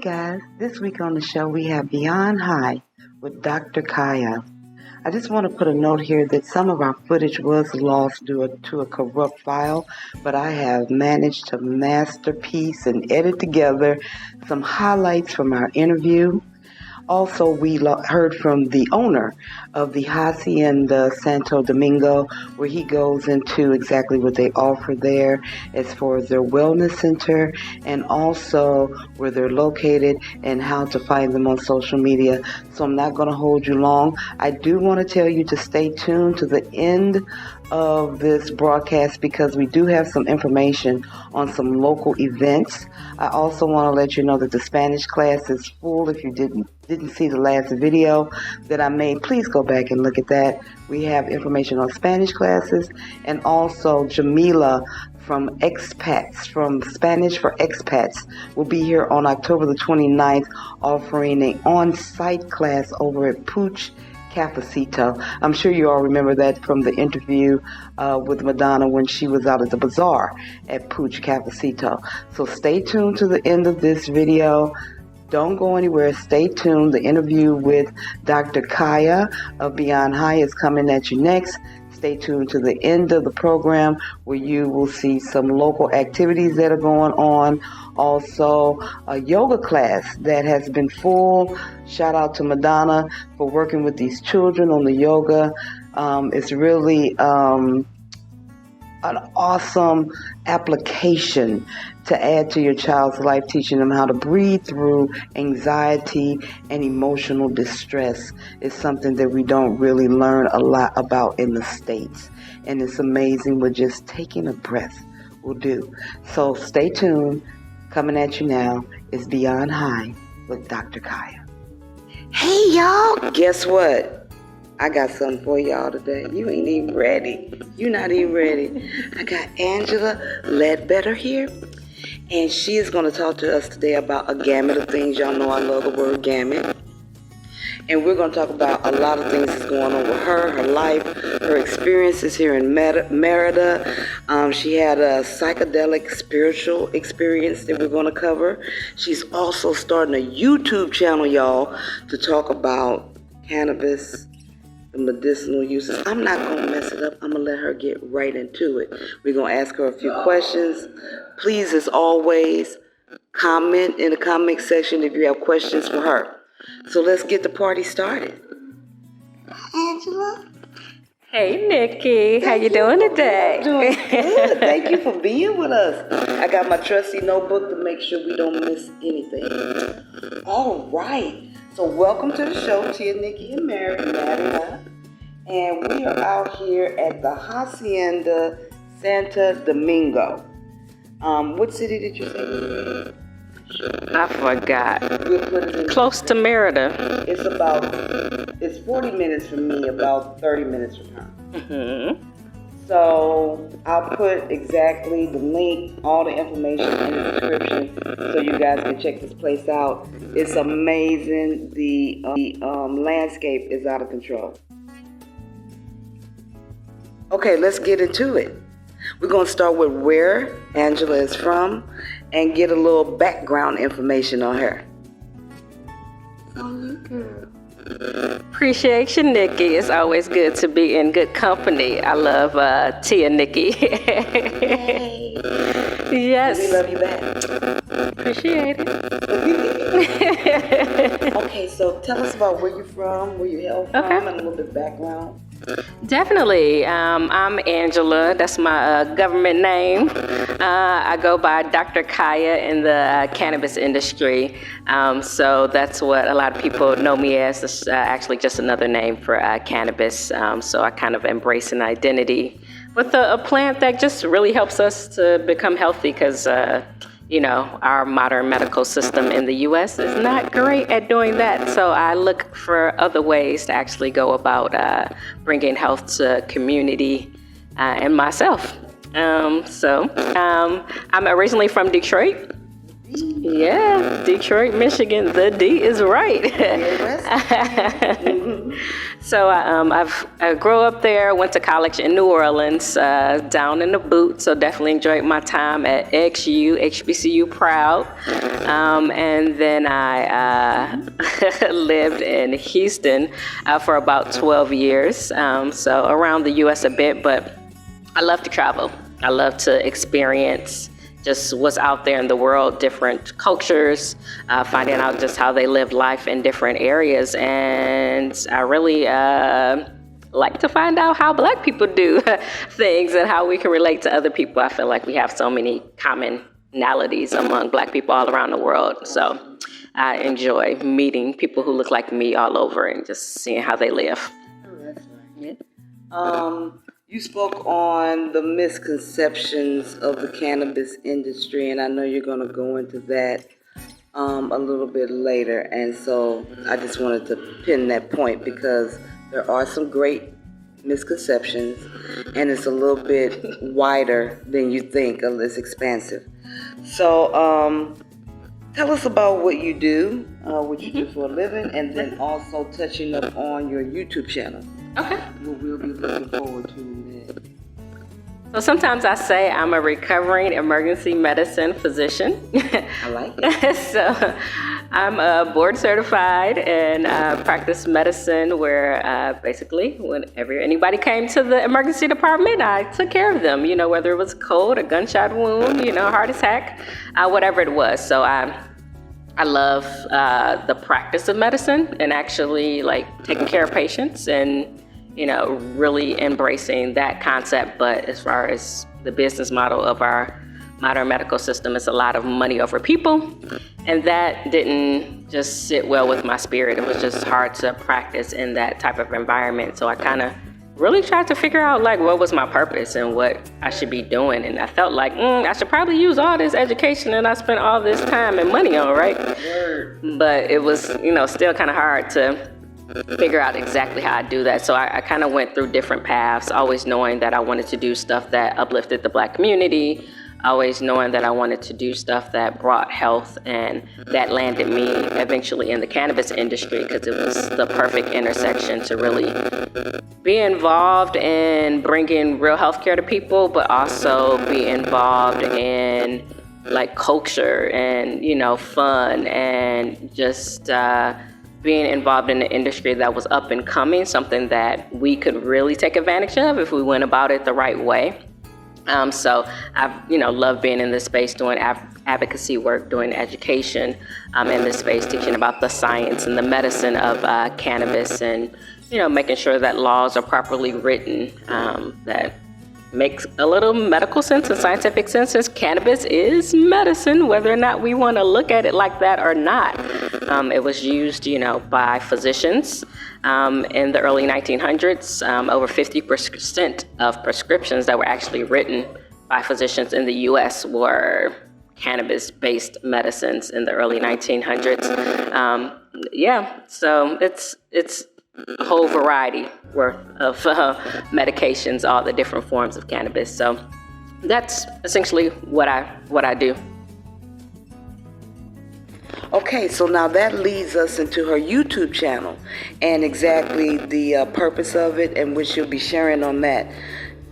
guys, this week on the show we have Beyond High with Dr. Kaya. I just want to put a note here that some of our footage was lost due to a corrupt file, but I have managed to masterpiece and edit together some highlights from our interview. Also, we heard from the owner of the Hacienda Santo Domingo, where he goes into exactly what they offer there as far as their wellness center and also where they're located and how to find them on social media. So I'm not going to hold you long. I do want to tell you to stay tuned to the end of this broadcast because we do have some information on some local events. I also want to let you know that the Spanish class is full. If you didn't see the last video that I made, please go back and look at that. We have information on Spanish classes, and also Jamila from EXPATS, from Spanish for EXPATS, will be here on October the 29th offering an on-site class over at Pooch Cafecito. I'm sure you all remember that from the interview with Madonna when she was out at the bazaar at Pooch Cafecito. So stay tuned to the end of this video. Don't go anywhere. Stay tuned. The interview with Dr. Kaya of Beyond High is coming at you next. Stay tuned to the end of the program where you will see some local activities that are going on. Also, a yoga class that has been full. Shout out to Madonna for working with these children on the yoga. It's really an awesome application to add to your child's life, teaching them how to breathe through anxiety and emotional distress. Is something that we don't really learn a lot about in the States. And it's amazing what just taking a breath will do. So stay tuned. Coming at you now is Beyond High with Dr. Kaya. Hey, y'all. Guess what? I got something for y'all today. You ain't even ready. You're not even ready. I got Angela Ledbetter here, and she is going to talk to us today about a gamut of things. Y'all know I love the word gamut. And we're going to talk about a lot of things that's going on with her life, her experiences here in Merida. She had a psychedelic spiritual experience that we're going to cover. She's also starting a YouTube channel, y'all, to talk about cannabis, the medicinal uses. I'm not going to mess it up. I'm going to let her get right into it. We're going to ask her a few questions. Please, as always, comment in the comment section if you have questions for her. So let's get the party started. Angela? Hey, Nikki. How you doing today? I'm doing good. Thank you for being with us. I got my trusty notebook to make sure we don't miss anything. All right. So welcome to the show, Tia, Nikki, and Merida. And we are out here at the Hacienda Santo Domingo. What city did you say? I forgot. Close to Merida. It's 40 minutes from me, about 30 minutes from her. Mm-hmm. So I'll put exactly the link, all the information in the description so you guys can check this place out. It's amazing. The landscape is out of control. Okay, let's get into it. We're going to start with where Angela is from and get a little background information on her. Appreciate you, Nikki. It's always good to be in good company. I love Tia, Nikki. Yay. Yes. We love you back. Appreciate it. Okay, so tell us about where you're from, where you hail from, and a little bit of background. Definitely. I'm Angela. That's my government name. I go by Dr. Kaya in the cannabis industry. So that's what a lot of people know me as. It's actually just another name for cannabis. So I kind of embrace an identity with a plant that just really helps us to become healthy because our modern medical system in the U.S. is not great at doing that. So I look for other ways to actually go about bringing health to community and myself. I'm originally from Detroit. Yeah, Detroit, Michigan. The D is right. So I grew up there, went to college in New Orleans, down in the boot. So definitely enjoyed my time at XU, HBCU proud. And then I lived in Houston for about 12 years. So around the U.S. a bit, but I love to travel. I love to experience just what's out there in the world, different cultures, finding out just how they live life in different areas. And I really like to find out how Black people do things and how we can relate to other people. I feel like we have so many commonalities among Black people all around the world. So I enjoy meeting people who look like me all over and just seeing how they live. Oh, that's right. Yeah. You spoke on the misconceptions of the cannabis industry, and I know you're going to go into that a little bit later. And so I just wanted to pin that point because there are some great misconceptions, and it's a little bit wider than you think, it's expansive. So tell us about what you do, what you do for a living, and then also touching up on your YouTube channel. Okay. What we'll be looking forward to that. So sometimes I say I'm a recovering emergency medicine physician. I like it. So I'm board certified and practice medicine where basically whenever anybody came to the emergency department, I took care of them, whether it was a cold, a gunshot wound, heart attack, whatever it was. So I love the practice of medicine and actually taking care of patients and really embracing that concept. But as far as the business model of our modern medical system, it's a lot of money over people. And that didn't just sit well with my spirit. It was just hard to practice in that type of environment. So I kind of really tried to figure out what was my purpose and what I should be doing. And I felt like I should probably use all this education that I spent all this time and money on, right? But it was, still kind of hard to figure out exactly how I do that. So I kind of went through different paths, always knowing that I wanted to do stuff that uplifted the Black community, always knowing that I wanted to do stuff that brought health, and that landed me eventually in the cannabis industry because it was the perfect intersection to really be involved in bringing real healthcare to people, but also be involved in culture and, fun and just being involved in an industry that was up and coming, something that we could really take advantage of if we went about it the right way. So I've, loved being in this space, doing advocacy work, doing education in this space, teaching about the science and the medicine of cannabis and, making sure that laws are properly written, that makes a little medical sense and scientific sense, since cannabis is medicine, whether or not we want to look at it like that or not. It was used, by physicians in the early 1900s. Over 50% of prescriptions that were actually written by physicians in the U.S. were cannabis-based medicines in the early 1900s. So it's a whole variety worth of medications, all the different forms of cannabis. So that's essentially what I do. Okay, so now that leads us into her YouTube channel and exactly the purpose of it, and which you'll be sharing on that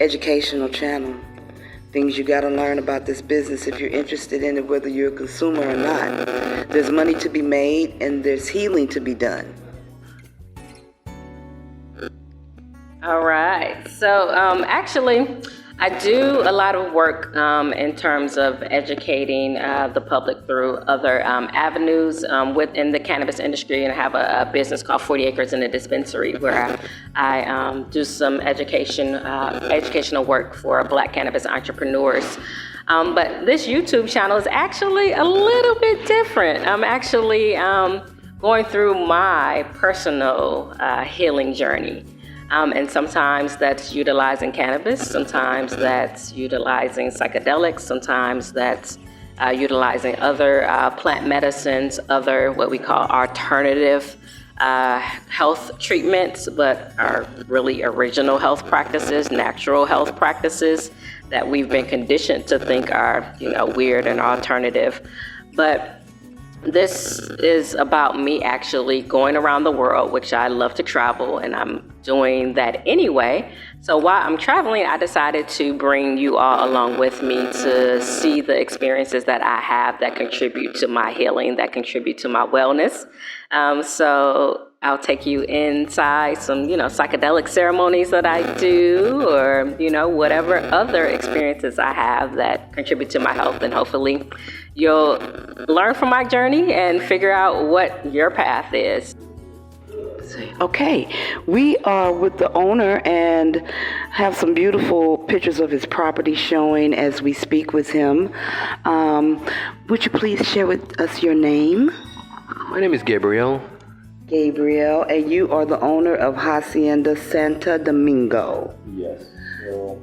educational channel. Things you got to learn about this business if you're interested in it, whether you're a consumer or not. There's money to be made and there's healing to be done. All right. So actually, I do a lot of work in terms of educating the public through other avenues within the cannabis industry, and I have a business called 40 Acres in a Dispensary where I do some educational work for Black cannabis entrepreneurs. But this YouTube channel is actually a little bit different. I'm actually going through my personal healing journey. And sometimes that's utilizing cannabis, sometimes that's utilizing psychedelics, sometimes that's utilizing other plant medicines, other what we call alternative health treatments, but are really original health practices, natural health practices that we've been conditioned to think are, weird and alternative. But This is about me actually going around the world, which I love to travel, and I'm doing that anyway. So while I'm traveling, I decided to bring you all along with me to see the experiences that I have that contribute to my healing, that contribute to my wellness. So I'll take you inside some, psychedelic ceremonies that I do, or, whatever other experiences I have that contribute to my health. And hopefully you'll learn from my journey and figure out what your path is. Okay, we are with the owner and have some beautiful pictures of his property showing as we speak with him. Would you please share with us your name? My name is Gabriel. Gabriel, and you are the owner of Hacienda Santo Domingo. Yes. So,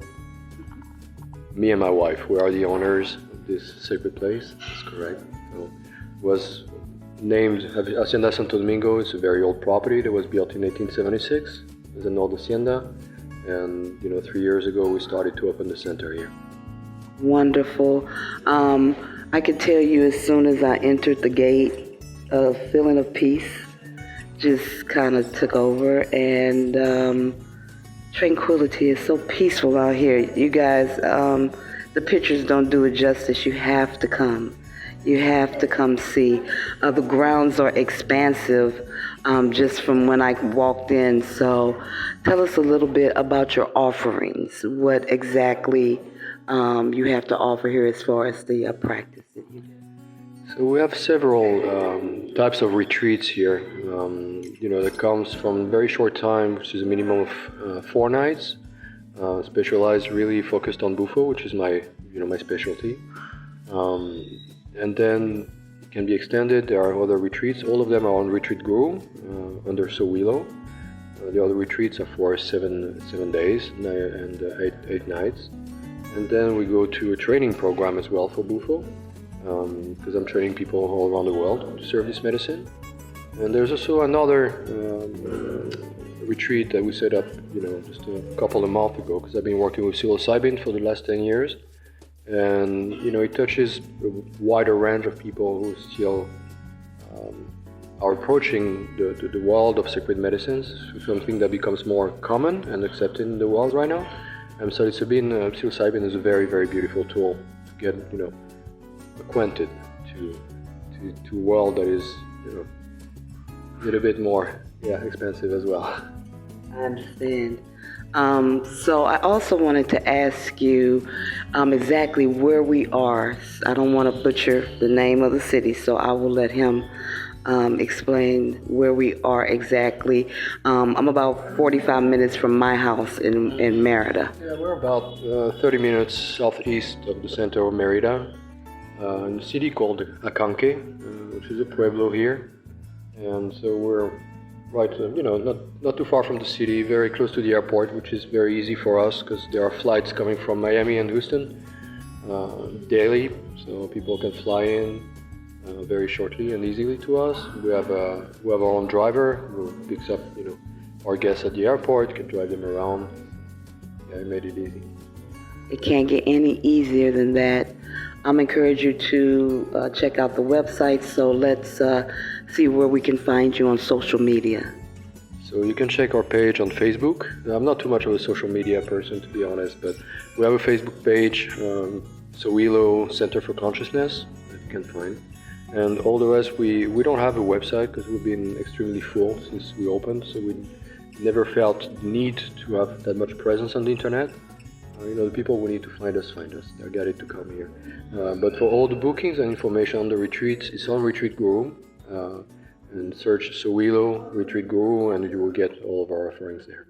me and my wife, we are the owners of this sacred place. That's correct. So, it was named Hacienda Santo Domingo. It's a very old property that was built in 1876. It's an old hacienda, and 3 years ago we started to open the center here. Wonderful. I could tell you as soon as I entered the gate, a feeling of peace just kind of took over, and tranquility is so peaceful out here. You guys, the pictures don't do it justice. You have to come. You have to come see. The grounds are expansive just from when I walked in. So tell us a little bit about your offerings. What exactly you have to offer here as far as the practice that you do. So we have several types of retreats here. That comes from very short time, which is a minimum of 4 nights. Specialized, really focused on Bufo, which is my specialty. And then it can be extended. There are other retreats. All of them are on Retreat Guru under Sowilo. The other retreats are for 7 days and 8 nights. And then we go to a training program as well for Bufo, because I'm training people all around the world to serve this medicine. And there's also another retreat that we set up, just a couple of months ago, because I've been working with psilocybin for the last 10 years. And, it touches a wider range of people who still are approaching the world of sacred medicines, something that becomes more common and accepted in the world right now. And so psilocybin is a very, very beautiful tool to get, acquainted to a world that is, a little bit more, expensive as well. I understand. So I also wanted to ask you exactly where we are. I don't want to butcher the name of the city, so I will let him explain where we are exactly. I'm about 45 minutes from my house in Merida. Yeah, we're about 30 minutes southeast of the center of Merida, in a city called Acanque, which is a pueblo here. And so we're right, not too far from the city, very close to the airport, which is very easy for us because there are flights coming from Miami and Houston daily, so people can fly in very shortly and easily to us. We have our own driver who picks up, our guests at the airport, can drive them around. Yeah, it made it easy. It can't get any easier than that. I'm encourage you to check out the website. So let's see where we can find you on social media. So you can check our page on Facebook. I'm not too much of a social media person, to be honest, but we have a Facebook page, Sowilo Center for Consciousness, that you can find. And all the rest, we don't have a website because we've been extremely full since we opened, so we never felt the need to have that much presence on the internet. The people who need to find us. They're guided to come here. But for all the bookings and information on the retreats, it's on Retreat Guru. And search Sowilo Retreat Guru, and you will get all of our offerings there.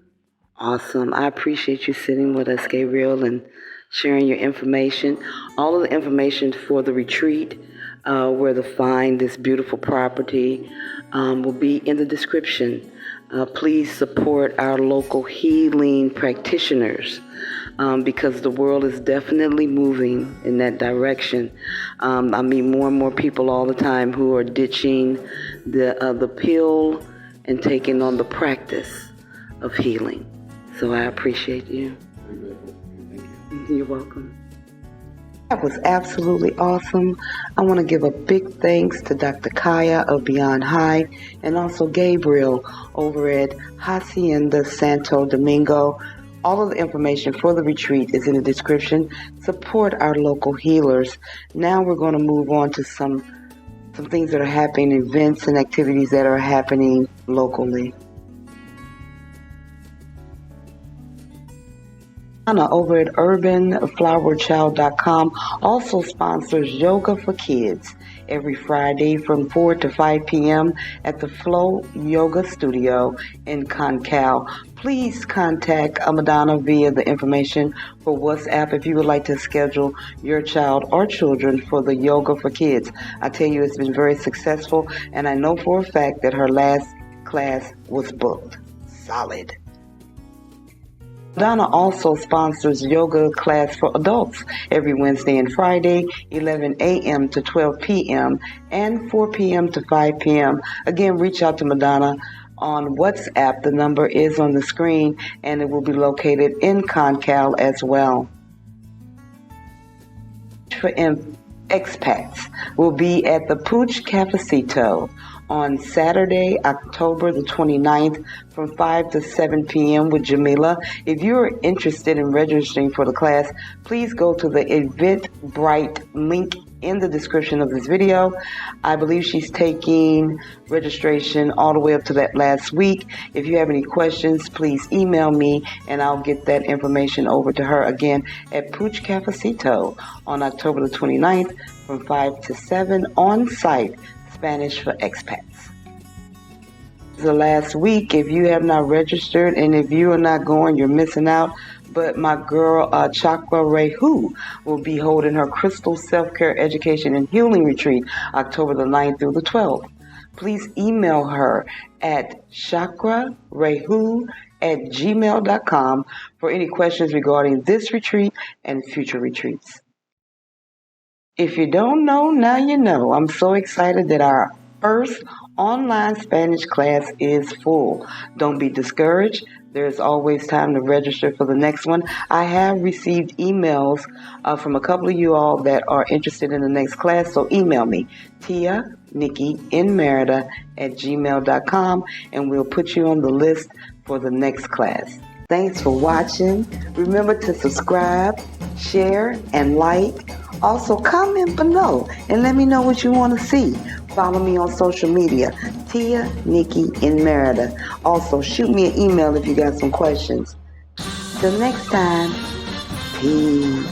Awesome. I appreciate you sitting with us, Gabriel, and sharing your information. All of the information for the retreat, where to find this beautiful property, will be in the description. Please support our local healing practitioners. Because the world is definitely moving in that direction. I meet more and more people all the time who are ditching the pill and taking on the practice of healing. So I appreciate you. Very grateful. Thank you. You're welcome. That was absolutely awesome. I want to give a big thanks to Dr. Kaya of Beyond High and also Gabriel over at Hacienda Santo Domingo. All of the information for the retreat is in the description. Support our local healers. Now we're going to move on to some things that are happening, events and activities that are happening locally. Anna over at urbanflowerchild.com also sponsors Yoga for Kids every Friday from 4 to 5 p.m. at the Flow Yoga Studio in Concal. Please contact Madonna via the information for WhatsApp if you would like to schedule your child or children for the Yoga for Kids. I tell you, it's been very successful, and I know for a fact that her last class was booked. Solid. Donna also sponsors yoga class for adults every Wednesday and Friday, 11 a.m. to 12 p.m. and 4 p.m. to 5 p.m. Again, reach out to Madonna on WhatsApp. The number is on the screen, and it will be located in Concal as well. For expats will be at the Pooch Cafecito on Saturday, October the 29th from 5 to 7 p.m. with Jamila. If you're interested in registering for the class, please go to the Eventbrite link in the description of this video. I believe she's taking registration all the way up to that last week. If you have any questions, please email me and I'll get that information over to her again at Pooch Cafecito on October the 29th from 5 to 7 on site. Spanish for expats. The last week, if you have not registered and if you are not going, you're missing out. But my girl Chakra Rehu will be holding her Crystal Self-Care Education and Healing Retreat October the 9th through the 12th. Please email her at chakrarehu@gmail.com for any questions regarding this retreat and future retreats. If you don't know, now you know. I'm so excited that our first online Spanish class is full. Don't be discouraged. There's always time to register for the next one. I have received emails from a couple of you all that are interested in the next class, so email me, Tia Nikki in Merida @gmail.com, and we'll put you on the list for the next class. Thanks for watching. Remember to subscribe, share, and like. Also, comment below and let me know what you want to see. Follow me on social media, Tia Nikki in Merida. Also, shoot me an email if you got some questions. Till next time, peace.